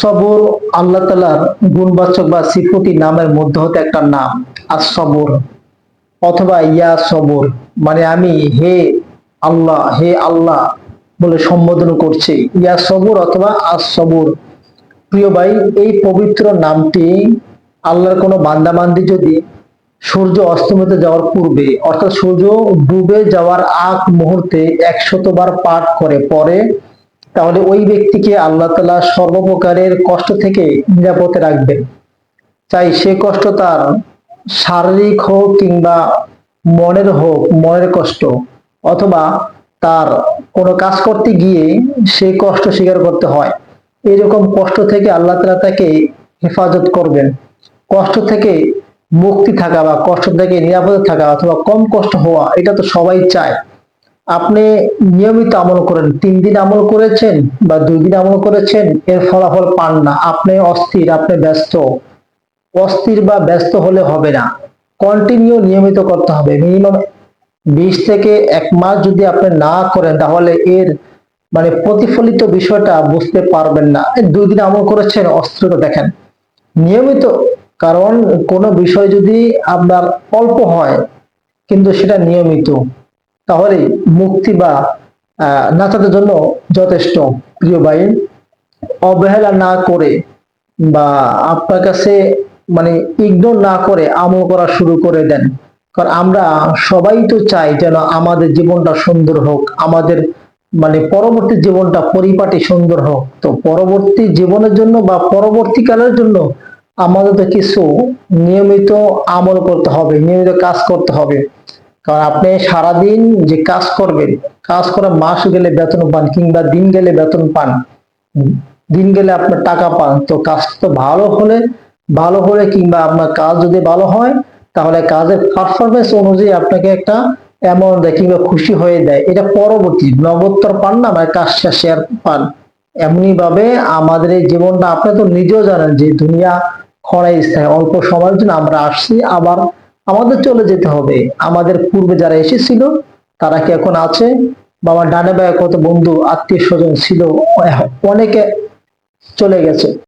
সবর আল্লাহ তাআলার গুণবাচক বা সিফতি নামের মধ্যে হতে একটা নাম আস-সবর অথবা ইয়া সবর, মানে আমি হে আল্লাহ বলে সম্বোধন করছি, ইয়া সবর অথবা আস-সবর। প্রিয় ভাই, এই পবিত্র নামটি আল্লাহর কোনো বান্দাবান্দি যদি সূর্য অস্তমিত যাওয়ার পূর্বে অর্থাৎ সূর্য ডুবে যাওয়ার আগ মুহূর্তে 100 বার পাঠ করে পরে, তাহলে ওই ব্যক্তিকে আল্লাহ তাআলা সর্বপ্রকারের কষ্ট থেকে নিরাপদে রাখবেন। চাই সে কষ্ট তার শারীরিক হোক কিংবা মনের কষ্ট, অথবা তার কোনো কাজ করতে গিয়ে সে কষ্ট স্বীকার করতে হয়, এরকম কষ্ট থেকে আল্লাহ তাআলা তাকে হেফাজত করবেন। কষ্ট থেকে মুক্তি থাকা বা কষ্ট থেকে নিরাপদে থাকা অথবা কম কষ্ট হওয়া, এটা তো সবাই চায়। আপনি নিয়মিত আমল করেন, 3 দিন আমল করেছেন বা 2 দিন আমল করেছেন, এর ফলাফল পান না, আপনি অস্থির, আপনি ব্যস্ত। অস্থির বা ব্যস্ত হলে হবে না, কন্টিনিউ নিয়মিত করতে হবে। মিনিমাম 20 থেকে 1 মাস যদি আপনি না করেন, তাহলে এর মানে প্রতিফলিত বিষয়টা বুঝতে পারবেন না। 2 দিন আমল করেছেন, অস্থিরতা দেখেন নিয়মিত। কারণ কোনো বিষয় যদি আপনার অল্প হয় কিন্তু সেটা নিয়মিত, তাহলে মুক্তি বা নাজাতের জন্য যথেষ্ট। প্রিয় ভাই, অবহেলা না করে বা আপনার কাছে মানে ইগনোর না করে আমল করা শুরু করে দেন। কারণ আমরা সবাই তো চাই যেন আমাদের জীবনটা সুন্দর হোক, আমাদের মানে পরবর্তী জীবনটা পরিপাটি সুন্দর হোক। তো পরবর্তী জীবনের জন্য বা পরবর্তীকালের জন্য আমাদের তো কিছু নিয়মিত আমল করতে হবে, নিয়মিত কাজ করতে হবে। কারণ আপনি সারাদিন যে কাজ করবেন, কাজ করে মাস গেলে বেতন পান কিংবা দিন গেলে বেতন পান, দিন গেলে আপনার টাকা পান। তো কাজ তো ভালো হলে কিংবা আপনার কাজ যদি ভালো হয়, তাহলে কাজের পারফরমেন্স অনুযায়ী আপনাকে একটা অ্যামাউন্ট দেয় কিংবা খুশি হয়ে দেয়। এটা পরবর্তী নগদ তো আর পান না, মানে কাজ শেষে আর পান। এমনি ভাবে আমাদের এই জীবনটা, আপনি তো নিজেও জানেন যে দুনিয়া ক্ষণস্থায়ী, অল্প সময়ের জন্য আমরা আসছি, আবার আমাদের চলে যেতে হবে। আমাদের পূর্বে যারা এসেছিল তারা কি এখন আছে? বা আমার ডানে বায়ে কত বন্ধু আত্মীয় স্বজন ছিল, অনেকে চলে গেছে।